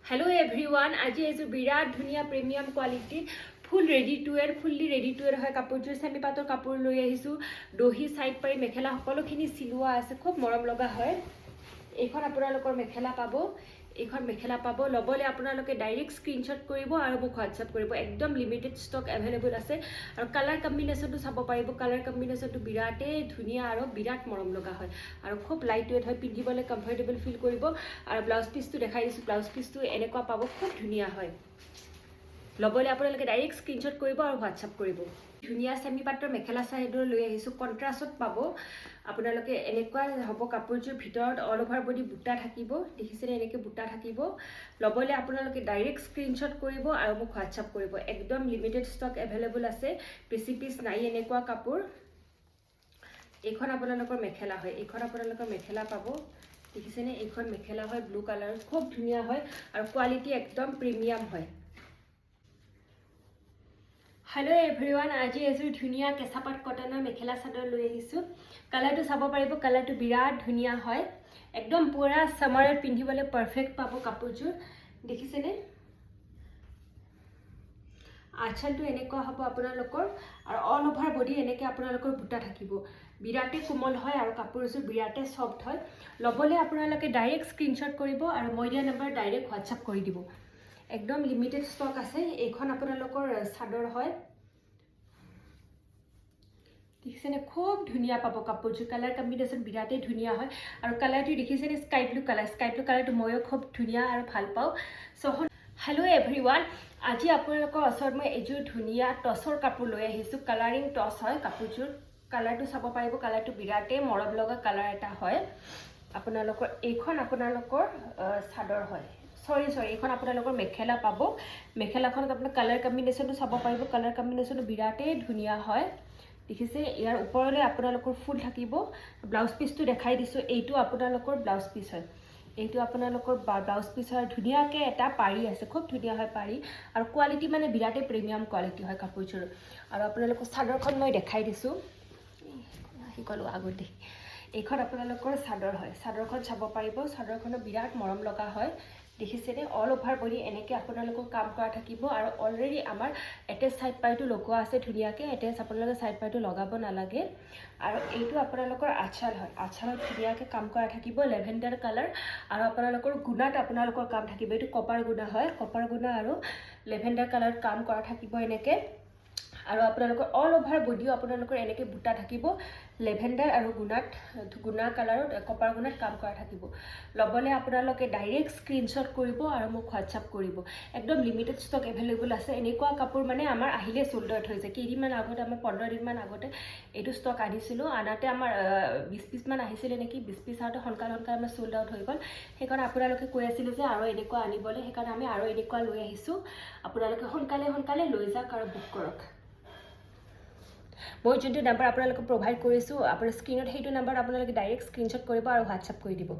Hello everyone, আজি এজো বিৰাট ধুনিয়া premium কোৱালিটিৰ full ready to wear fully ready to wear হয় কাপোৰযোৰ সেমি পাতৰ কাপোৰ লৈ আহিছো দহি সাইড পাৰি মেখেলা সকলোখিনি সিলোৱা আছে খুব মৰম লগা হয় এইখন আপোনালোকৰ মেখেলা পাব এইখন মেখেলা পাব লবলে আপোনালোকে ডাইৰেক্ট স্ক্ৰিনশ্বট কৰিব আৰু মোক হোৱাটসঅ্যাপ কৰিব একদম লিমিটেড ষ্টক अवेलेबल আছে আৰু কালাৰ কম্বিনেশনটো চাব পাৰিব কালাৰ কম্বিনেশনটো বিৰাটে ধুনিয়া আৰু বিৰাট মৰম লগা হয় আৰু খুব লাইট ওয়েট হয় পিন্ধিবলৈ কমফৰ্টেবল ফিল কৰিব আৰু ব্লাউজ পিসটো দেখাই দিছো ব্লাউজ পিসটো এনেকুৱা পাব খুব ধুনিয়া হয় লবলে আপোনালোকে ডাইৰেক্ট স্ক্ৰিনশ্বট কৰিব আৰু হোৱাটসঅ্যাপ কৰিব ধুনিয়া সেমি পাতৰ মেখেলা চাইডৰ লৈ আহিছো কন্ট্ৰাষ্টত পাব আপোনালোকে এনেকুৱা হ'ব কাপোৰযোৰ ভিতৰত অল ওভাৰ বডি বুটা থাকিব দেখিছেনে এনেকৈ বুটা থাকিব লবলে আপোনালোকে ডাইৰেক্ট স্ক্ৰিনশ্বট কৰিব আৰু মোক হোৱাটসঅ্যাপ কৰিব একদম লিমিটেড ষ্টক अवेलेबल আছে বেছি পিস নাই এনেকুৱা কাপোৰ এইখন আপোনালোকৰ মেখেলা হয় এইখন আপোনালোকৰ মেখেলা পাব দেখিছেনে এইখন মেখেলা হয় ব্লু কালাৰ খুব ধুনিয়া হয় আৰু কোৱালিটি একদম প্ৰিমিয়াম হয় Hello everyone, আজি এজোৰ ধুনিয়া কেঁচাপাত কটনৰ মেখেলা চাদৰ লৈ আহিছো কালাৰটো চাব পাৰিব কালাৰটো বিৰাট ধুনিয়া হয় একদম পুৰা সামাৰত পিন্ধিবলৈ পাৰফেক্ট পাব কাপোৰযোৰ দেখিছেনে আঁচলটো এনেকুৱা হ'ব আপোনালোকৰ আৰু অল ওভাৰ বডি এনেকৈ আপোনালোকৰ বুটা থাকিব বিৰাটে কোমল হয় আৰু কাপোৰযোৰ বিৰাটে সফট হয় লবলে আপোনালোকে ডাইৰেক্ট স্ক্ৰিনশ্বট কৰিব আৰু মই দিয়া নম্বৰ ডাইৰেক্ট হোৱাটসঅ্যাপ কৰি দিব একদম লিমিটেড ষ্টক আছে এইখন আপোনালোকৰ চাদৰ হয় দেখিছেনে খুব ধুনিয়া পাব কাপোৰযোৰ কালাৰ কম্বিনেশন বিৰাটে ধুনিয়া হয় আৰু কালাৰটো দেখিছেনে স্কাই ব্লু কালাৰটো ময়ো খুব ধুনিয়া আৰু ভাল পাওঁ সো হেল্ল' এভৰিৱান আজি আপোনালোকৰ ওচৰত মই এযোৰ ধুনিয়া টছৰ কাপোৰ লৈ আহিছো কালাৰিং টছ হয় কাপোৰযোৰ কালাৰটো চাব পাৰিব কালাৰটো বিৰাটে মৰম লগা কালাৰ এটা হয় আপোনালোকৰ এইখন আপোনালোকৰ চাদৰ হয় সৰি এইখন আপোনালোকৰ মেখেলা পাব মেখেলাখনত আপোনাৰ কালাৰ কম্বিনেশনটো চাব পাৰিব কালাৰ কম্বিনেশনটো বিৰাটে ধুনিয়া হয় দেখিছে ইয়াৰ ওপৰলৈ আপোনালোকৰ ফুল থাকিব ব্লাউজ পিসটো দেখাই দিছো এইটো আপোনালোকৰ ব্লাউজ পিস হয় এইটো আপোনালোকৰ ব্লাউজ পিস হয় ধুনিয়াকে এটা পাৰি আছে খুব ধুনিয়া হয় পাৰি আৰু কোৱালিটি মানে বিৰাটে প্ৰিমিয়াম কোৱালিটি হয় কাপোৰযোৰ আৰু আপোনালোকৰ চাদৰখন মই দেখাই দিছো কলো আগতে এইখন আপোনালোকৰ চাদৰ হয় চাদৰখন চাব পাৰিব চাদৰখনৰ বিৰাট মৰম লগা হয় দেখিছেনে অল ওভাৰ বডি এনেকৈ আপোনালোকৰ কাম কৰা থাকিব আৰু অলৰেডি আমাৰ এটেচ সাইড পাইটো লগোৱা আছে ধুনিয়াকে এটেচ আপোনালোকে সাইড পাইটো লগাব নালাগে আৰু এইটো আপোনালোকৰ আঁচল হয় আঁচলত ধুনিয়াকে কাম কৰা থাকিব লেভেণ্ডাৰ কালাৰ আৰু আপোনালোকৰ গুণাত আপোনালোকৰ কাম থাকিব এইটো কপাৰ গুণা হয় কপাৰ গুণা আৰু লেভেণ্ডাৰ কালাৰত কাম কৰা থাকিব এনেকৈ আৰু আপোনালোকৰ অল ওভাৰ বডিও আপোনালোকৰ এনেকৈ বুটা থাকিব লেভেণ্ডাৰ আৰু গুণা কালাৰত কপাৰ গুণাত কাম কৰা থাকিব লবলে আপোনালোকে ডাইৰেক্ট স্ক্ৰিনশ্বট কৰিব আৰু মোক হোৱাটসঅ্যাপ কৰিব একদম লিমিটেড ষ্টক अवेलेबल আছে এনেকুৱা কাপোৰ মানে আমাৰ আহিলে সোল্ড আউট হৈ যায় কেইদিনমান আগতে আমাৰ 15 দিনমান আগতে এইটো ষ্টক আনিছিলো আনাতে আমাৰ 20 পিস মান আহিছিল নেকি 20 পিস আউট হনকাল আমাৰ সোল্ড আউট হৈ গল সেইকাৰণে আপোনালোকে কৈ আছিল যে আৰু এনেকুৱা আনিবলৈ সেইকাৰণে আমি আৰু এনেকুৱা লৈ আহিছো আপোনালোকে হনকালে লৈ যাওক আৰু বুক কৰক মই যোনটো নম্বৰ আপোনালোকক প্ৰভাইড কৰিছো আপোনাৰ স্ক্ৰিনত সেইটো নম্বৰ আপোনালোকে ডাইৰেক্ট স্ক্ৰিনশ্বট কৰিব আৰু হোৱাটসঅ্যাপ কৰি দিব